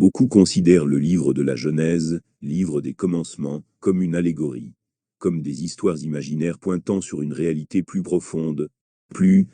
Beaucoup considèrent le livre de la Genèse, livre des commencements, comme une allégorie, comme des histoires imaginaires pointant sur une réalité plus profonde, plus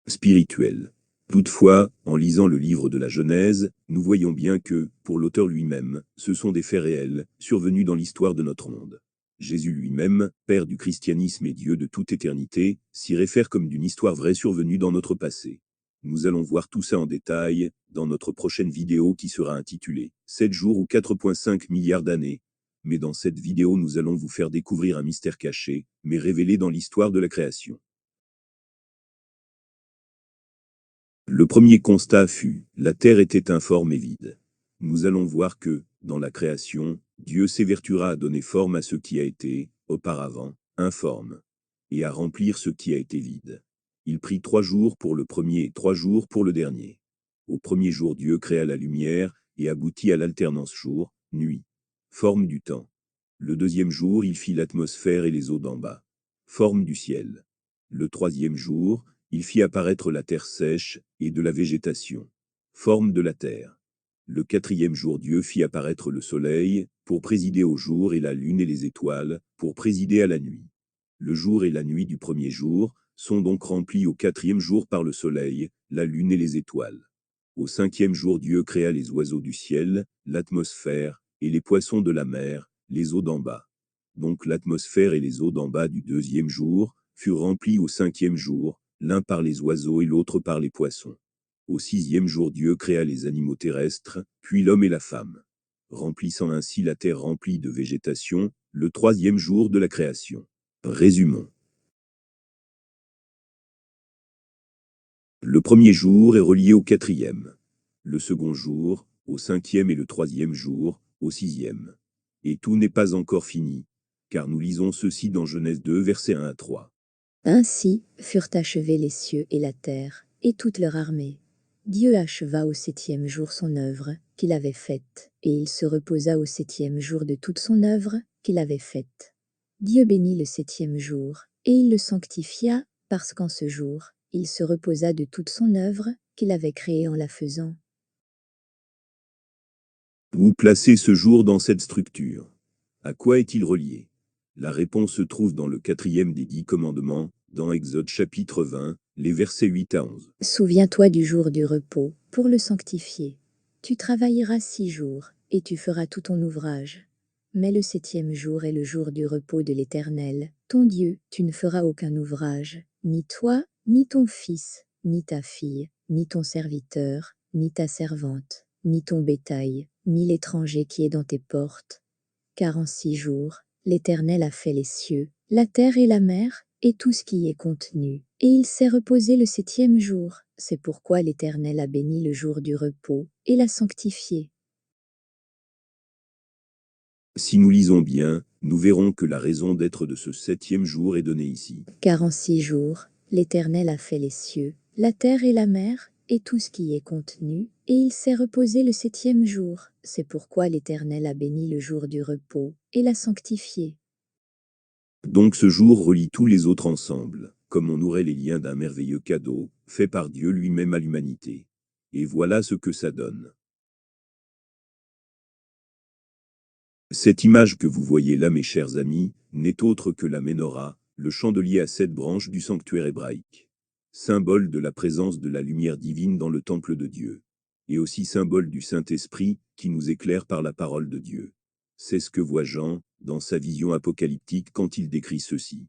spirituelle. Toutefois, en lisant le livre de la Genèse, nous voyons bien que, pour l'auteur lui-même, ce sont des faits réels, survenus dans l'histoire de notre monde. Jésus lui-même, Père du christianisme et Dieu de toute éternité, s'y réfère comme d'une histoire vraie survenue dans notre passé. Nous allons voir tout ça en détail, dans notre prochaine vidéo qui sera intitulée « 7 jours ou 4,5 milliards d'années ». Mais dans cette vidéo nous allons vous faire découvrir un mystère caché, mais révélé dans l'histoire de la création. Le premier constat fut, la terre était informe et vide. Nous allons voir que, dans la création, Dieu s'évertuera à donner forme à ce qui a été, auparavant, informe, et à remplir ce qui a été vide. Il prit 3 jours pour le premier et 3 jours pour le dernier. Au premier jour Dieu créa la lumière, et aboutit à l'alternance jour, nuit. Forme du temps. Le deuxième jour il fit l'atmosphère et les eaux d'en bas. Forme du ciel. Le troisième jour, il fit apparaître la terre sèche, et de la végétation. Forme de la terre. Le quatrième jour Dieu fit apparaître le soleil, pour présider au jour et la lune et les étoiles, pour présider à la nuit. Le jour et la nuit du premier jour, sont donc remplis au quatrième jour par le soleil, la lune et les étoiles. Au cinquième jour Dieu créa les oiseaux du ciel, l'atmosphère, et les poissons de la mer, les eaux d'en bas. Donc l'atmosphère et les eaux d'en bas du deuxième jour, furent remplis au cinquième jour, l'un par les oiseaux et l'autre par les poissons. Au sixième jour Dieu créa les animaux terrestres, puis l'homme et la femme, remplissant ainsi la terre remplie de végétation, le troisième jour de la création. Résumons. Le premier jour est relié au quatrième, le second jour, au cinquième et le troisième jour, au sixième. Et tout n'est pas encore fini, car nous lisons ceci dans Genèse 2, versets 1 à 3. Ainsi furent achevés les cieux et la terre, et toute leur armée. Dieu acheva au 7e jour son œuvre qu'il avait faite, et il se reposa au 7e jour de toute son œuvre qu'il avait faite. Dieu bénit le 7e jour, et il le sanctifia, parce qu'en ce jour, il se reposa de toute son œuvre qu'il avait créée en la faisant. Vous placez ce jour dans cette structure. À quoi est-il relié? La réponse se trouve dans le 4e des 10 commandements, dans Exode chapitre 20, les versets 8 à 11. Souviens-toi du jour du repos, pour le sanctifier. Tu travailleras 6 jours, et tu feras tout ton ouvrage. Mais le 7e jour est le jour du repos de l'Éternel, ton Dieu. Tu ne feras aucun ouvrage, ni toi, ni ton fils, ni ta fille, ni ton serviteur, ni ta servante, ni ton bétail, ni l'étranger qui est dans tes portes. Car en 6 jours, l'Éternel a fait les cieux, la terre et la mer, et tout ce qui y est contenu, et il s'est reposé le 7e jour. C'est pourquoi l'Éternel a béni le jour du repos, et l'a sanctifié. Si nous lisons bien, nous verrons que la raison d'être de ce 7e jour est donnée ici. Car en 6 jours, l'Éternel a fait les cieux, la terre et la mer, et tout ce qui y est contenu, et il s'est reposé le 7e jour. C'est pourquoi l'Éternel a béni le jour du repos, et l'a sanctifié. Donc ce jour relie tous les autres ensemble, comme on aurait les liens d'un merveilleux cadeau, fait par Dieu lui-même à l'humanité. Et voilà ce que ça donne. Cette image que vous voyez là, mes chers amis, n'est autre que la Ménorah, le chandelier à 7 branches du sanctuaire hébraïque. Symbole de la présence de la lumière divine dans le temple de Dieu. Et aussi symbole du Saint-Esprit, qui nous éclaire par la parole de Dieu. C'est ce que voit Jean, dans sa vision apocalyptique quand il décrit ceci.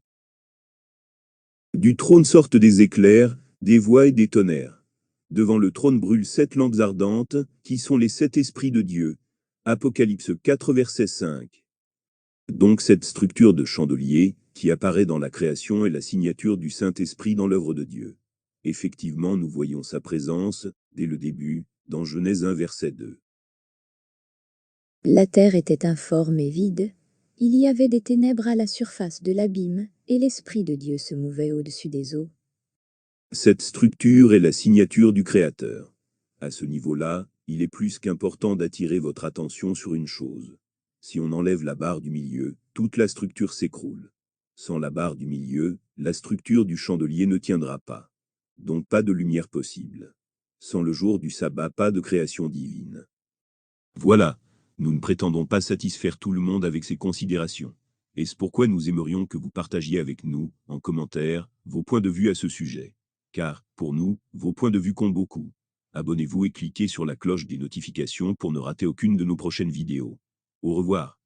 Du trône sortent des éclairs, des voix et des tonnerres. Devant le trône brûlent 7 lampes ardentes, qui sont les 7 esprits de Dieu. Apocalypse 4 verset 5. Donc cette structure de chandelier, qui apparaît dans la création, est la signature du Saint-Esprit dans l'œuvre de Dieu. Effectivement, nous voyons sa présence, dès le début, dans Genèse 1 verset 2. La terre était informe et vide, il y avait des ténèbres à la surface de l'abîme, et l'Esprit de Dieu se mouvait au-dessus des eaux. Cette structure est la signature du Créateur. À ce niveau-là, il est plus qu'important d'attirer votre attention sur une chose. Si on enlève la barre du milieu, toute la structure s'écroule. Sans la barre du milieu, la structure du chandelier ne tiendra pas. Donc pas de lumière possible. Sans le jour du sabbat, pas de création divine. Voilà, nous ne prétendons pas satisfaire tout le monde avec ces considérations. Et c'est pourquoi nous aimerions que vous partagiez avec nous, en commentaire, vos points de vue à ce sujet. Car, pour nous, vos points de vue comptent beaucoup. Abonnez-vous et cliquez sur la cloche des notifications pour ne rater aucune de nos prochaines vidéos. Au revoir.